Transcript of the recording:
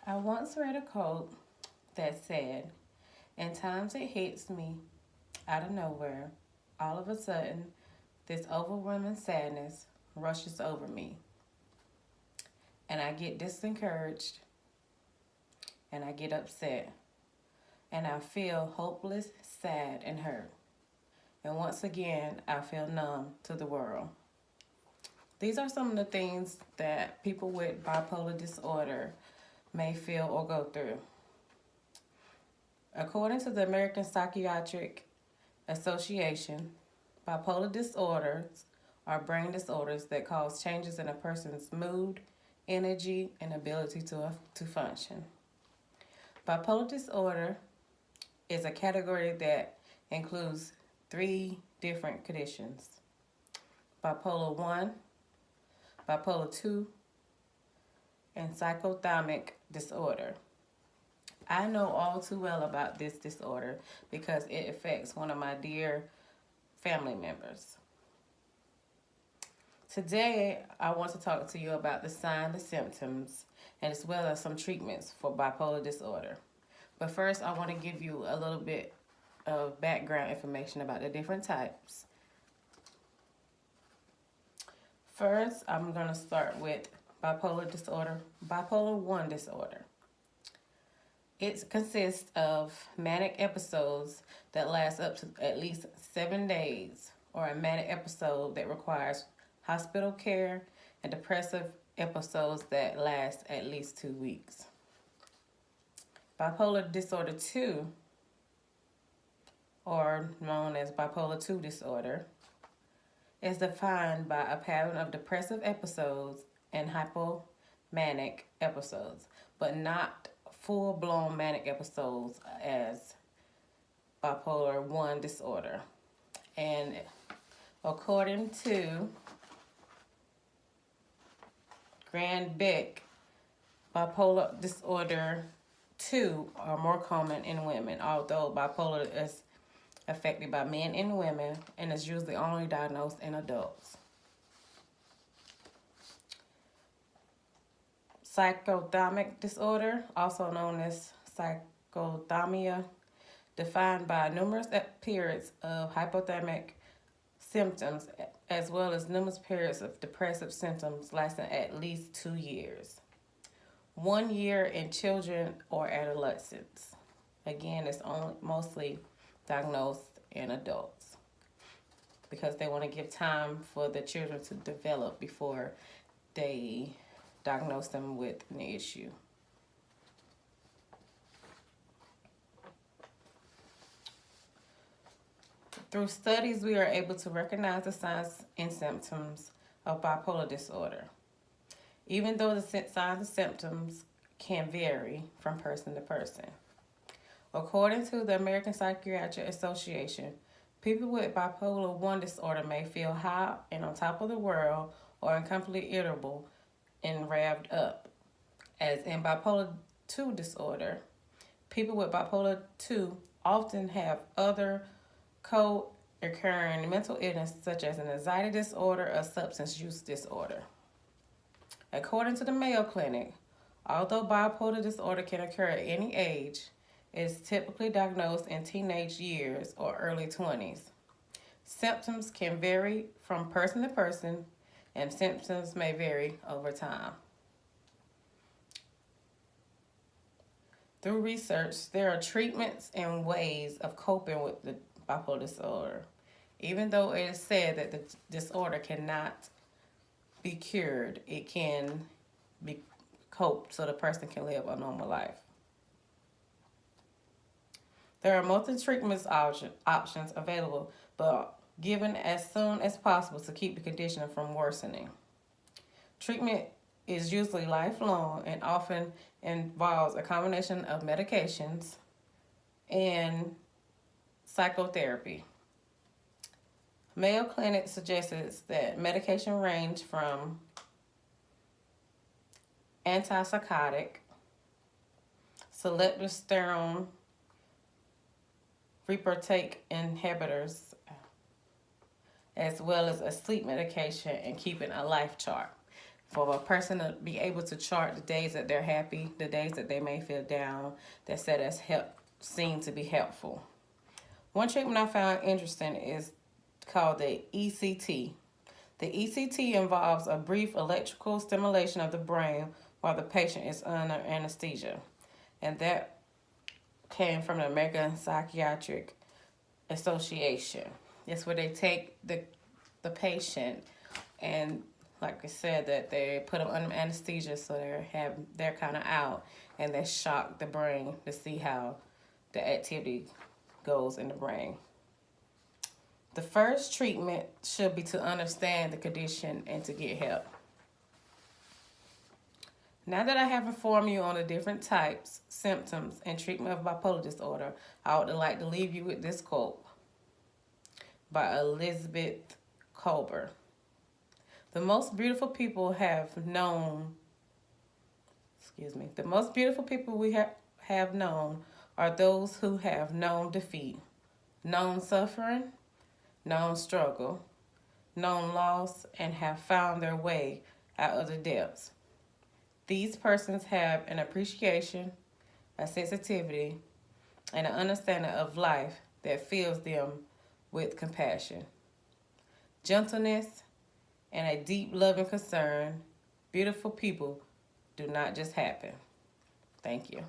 I once read a quote that said, "In times it hits me out of nowhere, all of a sudden, this overwhelming sadness rushes over me, and I get disencouraged, and I get upset, and I feel hopeless, sad, and hurt. And once again, I feel numb to the world." These are some of the things that people with bipolar disorder may feel or go through. According to the American Psychiatric Association, bipolar disorders are brain disorders that cause changes in a person's mood, energy, and ability to function. Bipolar disorder is a category that includes three different conditions: bipolar 1, bipolar 2, and psychothermic disorder. I know all too well about this disorder because it affects one of my dear family members. Today, I want to talk to you about the signs, the symptoms, and as well as some treatments for bipolar disorder. But first, I want to give you a little bit of background information about the different types. First, I'm going to start with bipolar disorder, bipolar 1 disorder. It consists of manic episodes that last up to at least 7 days, or a manic episode that requires hospital care, and depressive episodes that last at least 2 weeks. Bipolar disorder 2, or known as bipolar 2 disorder, is defined by a pattern of depressive episodes and hypomanic episodes, but not full-blown manic episodes as bipolar 1 disorder. And according to Grand Beck, bipolar disorder 2 are more common in women, although bipolar is affected by men and women and is usually only diagnosed in adults. Psychothermic disorder, also known as psychothymia, defined by numerous periods of hypothermic symptoms as well as numerous periods of depressive symptoms lasting at least 2 years. 1 year in children or adolescents. Again, it's only mostly diagnosed in adults because they want to give time for the children to develop before they diagnose them with an issue. Through studies, we are able to recognize the signs and symptoms of bipolar disorder, even though the signs and symptoms can vary from person to person. According to the American Psychiatric Association, people with bipolar 1 disorder may feel high and on top of the world or completely irritable and revved up. As in bipolar 2 disorder, people with bipolar 2 often have other co-occurring mental illness such as an anxiety disorder or substance use disorder. According to the Mayo Clinic, although bipolar disorder can occur at any age, it is typically diagnosed in teenage years or early 20s. Symptoms can vary from person to person, and symptoms may vary over time. Through research, there are treatments and ways of coping with the bipolar disorder, even though it is said that the disorder cannot be cured. It can be coped so the person can live a normal life. There are multiple treatment options available, but given as soon as possible to keep the condition from worsening. Treatment is usually lifelong and often involves a combination of medications and psychotherapy. Mayo Clinic suggests that medication range from antipsychotic, selective sterone reuptake inhibitors, as well as a sleep medication and keeping a life chart. For a person to be able to chart the days that they're happy, the days that they may feel down, that said as seem to be helpful. One treatment I found interesting is called the ECT. The ECT involves a brief electrical stimulation of the brain while the patient is under anesthesia. And that came from the American Psychiatric Association. It's where they take the patient and, like I said, that they put them under anesthesia, so they're kind of out, and they shock the brain to see how the activity goes in the brain. The first treatment should be to understand the condition and to get help. Now that I have informed you on the different types, symptoms, and treatment of bipolar disorder, I would like to leave you with this quote by Elizabeth Kolber. The most beautiful people we have known are those who have known defeat, known suffering, known struggle, known loss, and have found their way out of the depths. These persons have an appreciation, a sensitivity, and an understanding of life that fills them with compassion, gentleness, and a deep loving concern. Beautiful people do not just happen. Thank you.